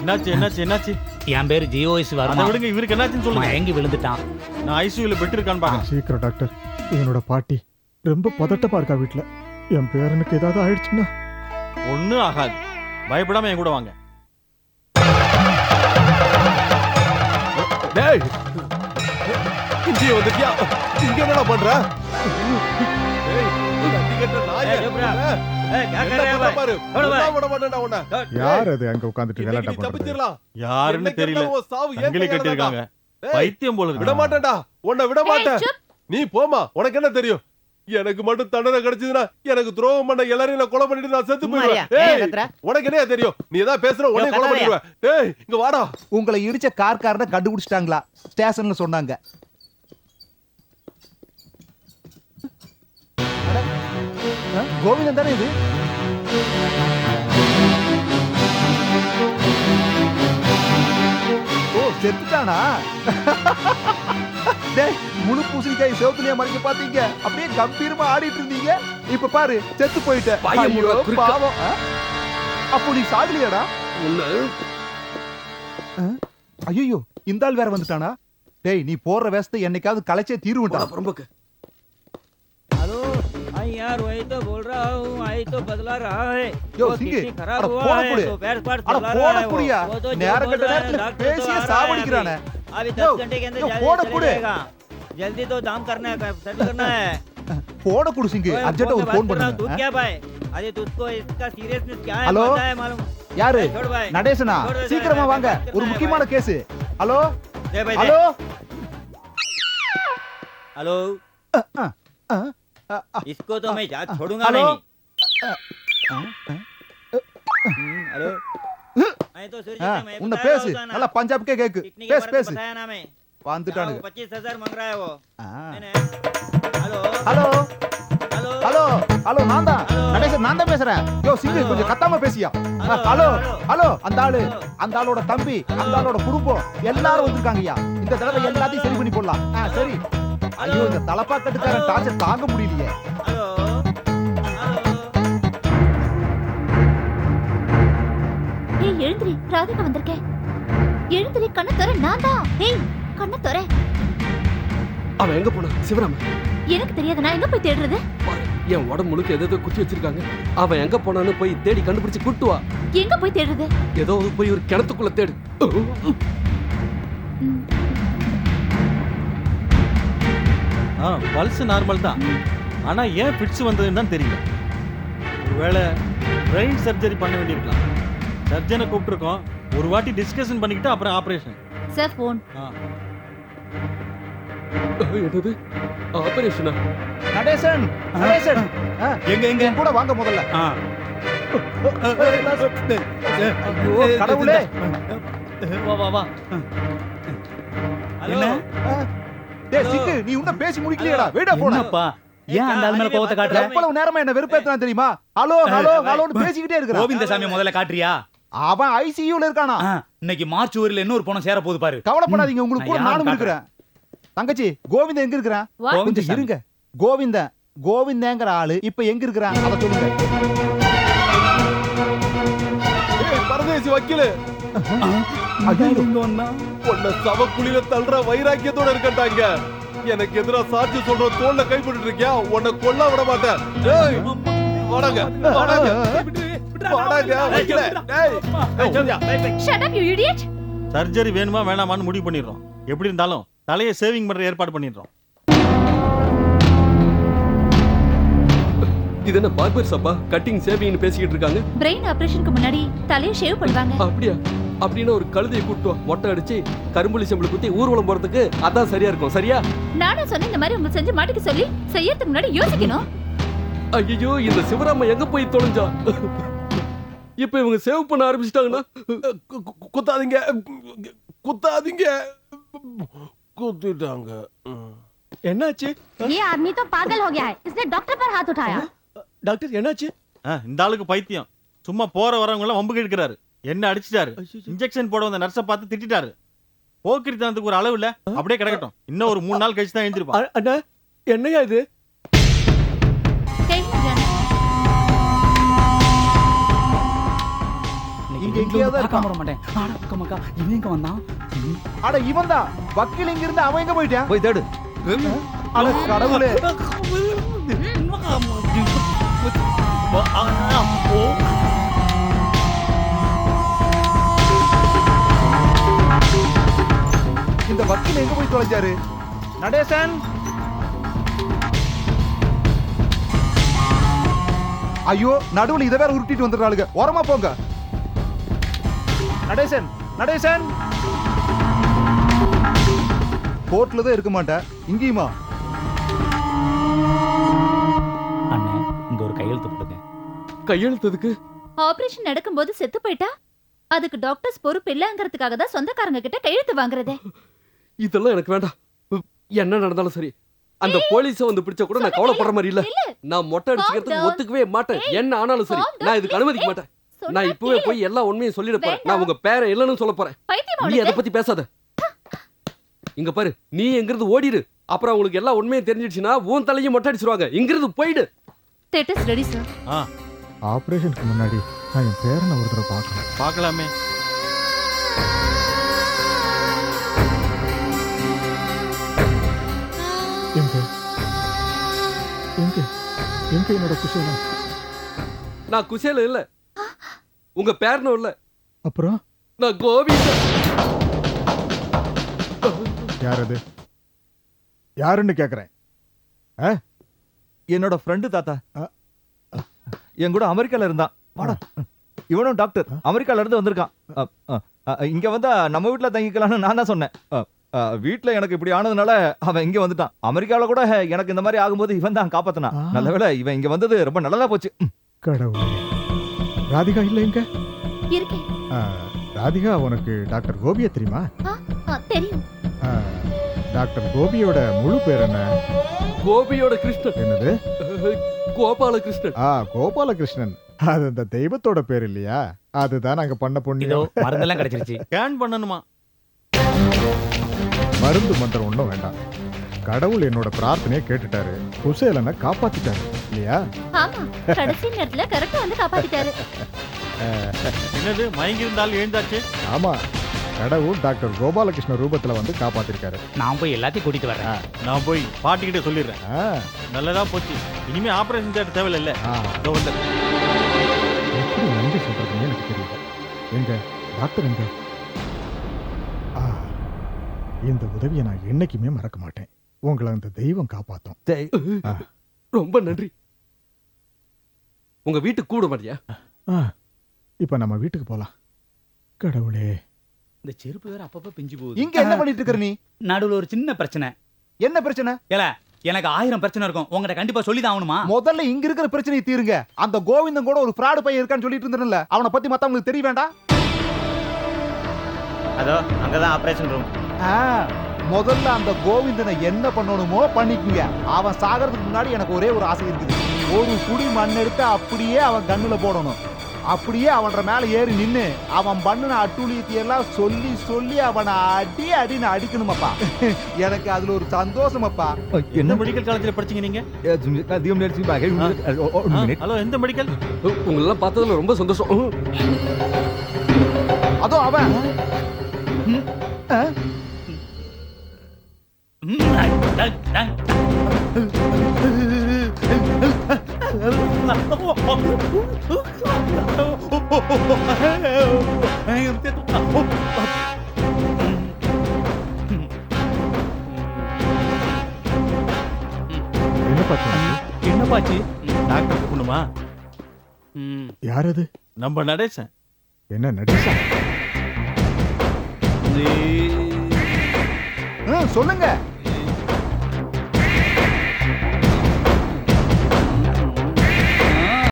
என்னாச்சு என்னாச்சு என்னாச்சு? என் பேரு ஜிஓஎஸ் அதை வர்மா. விடுங்க, இவருக்கு என்னாச்சுன்னு சொல்லுங்க. மயங்கி விழுந்துட்டான். நான் ஐசியூல பெட் இருக்கான்னு பாக்க. சீக்கிரம் டாக்டர். என்னோட பாட்டி ரொம்ப பதட்டமா இருக்கா வீட்டுல. என் பேரனுக்கு ஏதாவது ஆயிடுச்சுன்னா ஒண்ணும் ஆகாது, பயப்படாம என் கூட வாங்க. டேய் இங்கே வந்துட்டியா? இங்க என்னடா பண்ற? யார் அது அங்க உட்கார்ந்துட்டு கலாட்டா பண்றது? யாருன்னு தெரியல, சங்கிலி கட்டிருக்காங்க. பைத்தியம் போல விட இருக்கு. மாட்டேன்டா, உன்னை விட மாட்டேன். நீ போமா, உனக்கு என்ன தெரியும்? எனக்கு மட்டும் தண்டனை கிடைச்சதுன்னா எனக்கு துரோகம் பண்ண எல்லாரையும் நான் கொலை பண்ணிட்டு நான் செத்து போயிடுவேன். ஏய், உனக்கு என்ன தெரியும்? நீ ஏதாவது பேசுற உடனே கொலை பண்ணிடுவேன். ஏய் இங்க வாடா. உங்களை இடிச்ச கார்காரனை கண்டுபிடிச்சிட்டாங்களா? ஸ்டேஷன்ல சொன்னாங்க. கோவிந்தன் தானே இது? ஓ செத்துட்டானா? டேய் முழு பூசணிக்காய் சிவத்துலயே மறைக்க பாத்தீங்க, அப்படியே கம்பீரமா ஆடிட்டு இருந்தீங்க. இப்ப பாரு செத்து போயிட்ட. ஐயோ, பாவம். அப்போ நீ சாகலையாடா? ஐயோ இந்த ஆள் வேற வந்துட்டானா? டேய் நீ போடுற வேஸ்தை என்னைக்காவது கலைச்சே தீருவண்டா. हेलो यार वही तो बोल रहा हूँ, आई तो बदला रहा है। यो वो सिंगे, किडनी खराब अरे हुआ போட है पुड़े. तो पैर पार्ट அட चला போட रहा है புடியா. वो तो जो நேர बोल கட்ட रहा है, நேரத்துல डॉक्टर तो பேசிய आ रहा है சாவடிக்கிறானே. अभी यो, 10 घंटे के अंदर यो, जल्दी போட चले पुड़े. जाएगा। जल्दी तो दाम करना है, सेटल करना है। போட குடு சிங்கு. ओए, அர்ஜென்ட்டா फोन ஒரு पे ஃபோன் बात कर रहा हूँ, तू பண்ணுங்க. क्या भाई? अरे तुझको इसका सीरियसनेस क्या है हेलो? पता है मालूम? யாரு? छोड़ भाई। நடேசனா? छोड़ दे, சீக்கிரமா भाई, வாங்க, बात करना ஒரு है, முக்கியமான भाई। கேஸ். ஹலோ दे भाई, दे। ஹலோ. हेलो इसको तो मैं जान छोड़ूंगा हेलो? नहीं। हेलो मैं तो सूर्य से मैं உன்னை बताया பேசு. होता ना। நல்லா பஞ்சாப்க்கே கேக்கு. कितने के பேசு बारे में பேசு. बताया ना मैं। வந்துட்டானுங்க. 25,000 मांग रहा है वो। ஆ. मैंने hello hello hello hello hello நான் தான் ஹலோ. நடேசன், நான் தான் பேசுறேன். யோ சிங்கு ஹலோ. கொஞ்சம் கத்தாம பேசியா. Hello, hello hello. ஹலோ அந்த ஆளு, அந்த ஆளோட தம்பி, அந்த ஆளோட குடும்பம் எல்லாரும் வந்திருக்காங்கய்யா. இந்த தடவை எல்லாத்தையும் சரி பண்ணி போடலாம். சரி. ஐயோ இந்த தலப்பா கட்டுக்காரன் டார்ச்சர் தாங்க முடியலையே. हेलो ஏய் எழுந்திரி, ராதிகா வந்திருக்கேன். எழுந்திரி, கண்ணை தர. நான் தான். ஏய் கண்ணை தர. அவன் எங்க போனா? சிவராம எனக்கு தெரியாது, நான் எங்க போய் தேடுறது? என் உடம்பு முழுக்க ஏதோ குத்தி வச்சிருக்காங்க. அவன் எங்க போனான்னு போய் தேடி கண்டுபிடிச்சு கூட்டு வா. எங்க போய் தேடுறது? ஏதோ போய் ஒரு கிணத்துக்குள்ள தேடு. பல்ஸ் நார்மல் தான், ஆனா ஏன் பிட்ஸ் வந்ததுன்னு தான் தெரியல. ஒருவேளை பிரெயின் சர்ஜரி பண்ண வேண்டியிருக்கலாம். சர்ஜனை கூப்பிட்டுருக்கோம், ஒரு வாட்டி டிஸ்கஷன் பண்ணிக்கிட்டு அப்புறம் ஆபரேஷன். Sir phone. என்னது ஆபரேஷனா? நடேசன் நடேசன் எங்க எங்க என் கூட வாங்க முதல்ல. ஐயோ கடவுளே. வா வா வா. हेलो டேய் சிங்கு நீ இன்னும் பேசி முடிக்கலையேடா. வெயிட்டா போடா. என்னப்பா ஏன் அந்த ஆள் மேல கோவத்தை காட்டுற? எவ்வளவு நேரமா என்ன வெறுப்பேத்துறான் தெரியுமா? ஹலோ ஹலோ ஹலோன்னு பேசிக்கிட்டே இருக்கறான். கோவிந்தசாமி முதல்ல காட்டுறியா? அவன் ஐசியூல இருக்கானா? இன்னைக்கு மார்ச் ஊர்ல இன்னொரு பொண்ணு சேர போகுது பாரு. கவலைப்படாதீங்க, உங்களுக்கு கூட நான் நானும் யாரும் இருக்கிறேன். தங்கச்சி கோவிந்தன் எங்க இருக்கிறான்? What? கொஞ்சம் கோவிந்தசாமி. இருங்க. கோவிந்தங்கிற ஆளு இப்ப எங்க இருக்கிறான் அத சொல்லுங்க. ஏய் பரதேசி வக்கீல், ஐயோ உன்னை சவக்குழியில தள்ளுற வைராக்கியத்தோட இருக்கட்டாங்க. எனக்கு எதிரா சாட்சி சொல்ற தோல்ல கைப்பட்டு இருக்கியா? உன்னை கொல்ல விட மாட்டேன். டேய் வாடங்க வாடங்க வாடங்க வக்கீல். டேய் Shut up you idiot. Surgery வேணுமா வேணாமான்னு முடிவு பண்ணிடுறோம். எப்படி இருந்தாலும் தலையை சேவிங் பண்ற ஏற்பாடு பண்ணிடுறோம். இது என்ன பார்பர் ஷாப்பா? கட்டிங் சேவிங்னு பேசிக்கிட்டு இருக்காங்க. பிரெயின் ஆபரேஷனுக்கு முன்னாடி தலையை ஷேவ் பண்ணுவாங்க. அப்படியா? அப்படின்னா ஒரு கழுதையை கூட்டு வா, மொட்டை அடிச்சு கரும்புலி செம்பளை குத்தி ஊர்வலம் போறதுக்கு அதான் சரியா இருக்கும். சரியா? நானே சொன்னேன் இந்த மாதிரி உங்களுக்கு செஞ்சு மாட்டிக்க சொல்லி. செய்யறதுக்கு முன்னாடி யோசிக்கணும். ஐயோ இந்த சிவராம எங்க போய் தொலைஞ்சா? இப்ப இவங்க சேவ் பண்ண ஆரம்பிச்சிட்டாங்கன்னா குத்தாதீங்க குத்தாதீங்க குத்திட்டாங்க. என்னாச்சு? ये आदमी तो पागल हो गया है, इसने डॉक्टर पर हाथ उठाया। டாக்டர் என்னாச்சு? இந்த ஆளுக்கு பைத்தியம். சும்மா போற வரவங்க எல்லாம் வம்பு கேட்கிறாரு. என்ன அடிச்சிட்டாரு. இன்ஜெக்ஷன் போட வந்த நர்ஸை பார்த்து திட்டிட்டாரு. போக்கிரித்தனத்துக்கு ஒரு அளவு இல்ல. அப்படியே கிடக்கட்டும். இன்னும் ஒரு 3 நாள் கழிச்சு தான் எழுந்திருப்பான். அண்ணா என்னையா இது? இங்க இங்கேயே தான் பார்க்காம இருக்கான். விட மாட்டேன். ஆடா, அக்கா, இவன் எங்க வந்தான்? அட இவன் தான் வக்கீல் இங்க இருந்து அவன் எங்க போயிட்டான்? போய் தேடு. அட கடவுளே. இந்த வக்கீல் எங்க போய் தொலைஞ்சாரு? நடேசன். ஐயோ நடுவுல இத வேற உருட்டிட்டு வந்துடுறாளுங்க. ஓரமா போங்க. நடேசன், நடேசன். கோர்ட்ல தான் இருக்க மாட்டேன். இங்கேயுமா? அண்ணே, இங்க ஒரு கையெழுத்து போடுங்க. கையெழுத்ததுக்கு ஆபரேஷன் நடக்கும்போது செத்து போயிட்டா அதுக்கு டாக்டர்ஸ் பொறுப்பு இல்லங்கிறதுக்காக தான் சொந்தக்காரங்க கிட்ட கையெழுத்து வாங்குறதே. இதெல்லாம் எனக்கு வேண்டாம். என்ன நடந்தாலும் சரி, அந்த போலீஸ வந்து பிடிச்ச கூட நான் கவலைப்படுற மாதிரி இல்ல. நான் மொட்டை அடிச்சுக்கிறதுக்கு ஒத்துக்கவே மாட்டேன். என்ன ஆனாலும் சரி, நான் இதுக்கு அனுமதிக்க மாட்டேன். நான் இப்பவே போய் எல்லா உண்மையும் சொல்லிட போறேன். நான் உங்க பேரை இல்லன்னு சொல்ல போறேன். நீ அதை பத்தி பேசாத. இங்க பாரு, நீ எங்கிருந்து ஓடிடு. அப்புறம் உங்களுக்கு எல்லா உண்மையும் தெரிஞ்சிடுச்சுன்னா உன் தலையும் மொட்டை அடிச்சிருவாங்க. இங்கிருந்து போயிடு. Status ready sir. ஆபரேஷனுக்கு முன்னாடி நான் என் பேரனை ஒரு தடவை பார்க்கணும். பார்க்கலாமே. எங்க எங்க எங்க என்னோட குஷேலம்? நான் குசேல இல்ல, உங்க பேரனும் இல்ல, அப்புறம் நான் கோவிந்த. யார் அது? யாருன்னு கேக்குறேன். என்னோட ஃப்ரெண்டு தாத்தா. என் கூட அமெரிக்கால இருந்தான். வாடா. இவனும் டாக்டர். அமெரிக்கால இருந்து வந்திருக்கான். இங்க வந்தா நம்ம வீட்டுல தங்கிக்கலாம்னு நான் தான் சொன்னேன். வீட்டுல எனக்கு இப்படி ஆனதுனால அவன் இங்க வந்துட்டான். அமெரிக்கால கூட எனக்கு இந்த மாதிரி ஆகும்போது இவன் தான் காப்பாத்தினான். நல்லவேளை இவன் இங்க வந்தது ரொம்ப நல்லதா போச்சு. கடவுளே. ராதிகா இல்ல எங்க? இருக்கேன். ராதிகா, உனக்கு டாக்டர் கோபியை தெரியுமா? தெரியும். டாக்டர் கோபியோட முழு பேர் என்ன? கோபியோட கிருஷ்ணன். என்னது? கோபாலகிருஷ்ணன். கோபாலகிருஷ்ணன். அது அந்த தெய்வத்தோட பேர் இல்லையா? அதுதான் நாங்க பண்ண இதோ புண்ணியம். மருந்தெல்லாம் கிடைச்சிருச்சு. ஸ்கேன் பண்ணணுமா? மருந்து மந்திரம் ஒண்ணும் வேண்டாம். கடவுள் என்னோட பிரார்த்தனையை கேட்டுட்டாரு. குசேலனை காப்பாத்திட்டாரு இல்லையா? ஆமா, கடைசி நேரத்துல கரெக்டா வந்து காப்பாத்திட்டாரு. என்னது மயங்கி இருந்தாலும் எழுந்தாச்சு? ஆமா, கடவுள் டாக்டர் கோபாலகிருஷ்ண ரூபத்துல வந்து காப்பாத்திருக்காரு. நான் போய் எல்லாத்தையும் கூட்டிட்டு வரேன். நான் போய் பாட்டிக்கிட்டே சொல்லிடுறேன். நல்லதா போச்சு. இனிமே ஆபரேஷன் தேட்டர் தேவையில்லை. இதோ வந்துடுறேன். எப்படி நன்றி சொல்றதுன்னு எனக்கு தெரியல. எங்க டாக்டர் எங்க? இந்த உதவியை நான் என்னைக்குமே மறக்க மாட்டேன். உங்களை அந்த தெய்வம் காப்பாத்தும். ரொம்ப நன்றி. உங்க வீட்டுக்கு கூட மாட்டியா? இப்ப நம்ம வீட்டுக்கு போலாம். கடவுளே. இந்த செருப்பு வேற அப்பப்ப பிஞ்சு போகுது. இங்க என்ன பண்ணிட்டு இருக்க நீ? நடுவுல ஒரு சின்ன பிரச்சனை. என்ன பிரச்சனை? ஏல, எனக்கு 1000 பிரச்சனை இருக்கும். உங்ககிட்ட கண்டிப்பா சொல்லி தான் ஆகணுமா? முதல்ல இங்க இருக்கிற பிரச்சனையை தீருங்க. அந்த கோவிந்தன் கூட ஒரு ஃப்ராடு பையன் இருக்கான்னு சொல்லிட்டு இருந்தேன்ல, அவனை பத்தி மத்தவங்களுக்கு தெரிய வேண்டாம். அதோ அங்கதான் ஆபரேஷன் ரூம். முதல்ல அந்த கோவிந்தனை என்ன பண்ணணுமோ பண்ணிக்குங்க. அவன் சாகிறதுக்கு முன்னாடி எனக்கு ஒரே ஒரு ஆசை இருக்குது. ஒரு குடி மண் எடுத்து அப்படியே அவன் கண்ணுல போடணும். அப்படியே அவன்ற மேல ஏறி நின்னு அவன் பண்ணின அட்டூழியத்தை எல்லாம் சொல்லி சொல்லி அவனை அடி அடின்னு அடிக்கணுமப்பா. எனக்கு அதுல ஒரு சந்தோஷமப்பா. என்ன மெடிக்கல் காலேஜ்ல படிச்சீங்க நீங்க? ஹலோ, எந்த மெடிக்கல்? உங்களெல்லாம் பார்த்ததுல ரொம்ப சந்தோஷம். அதோ அவன். என்னப்பாச்சு? டாக்டர் கூப்பிடணுமா? யார் அது? நம்ம நடேசன். என்ன நடேசா? சொல்லுங்க.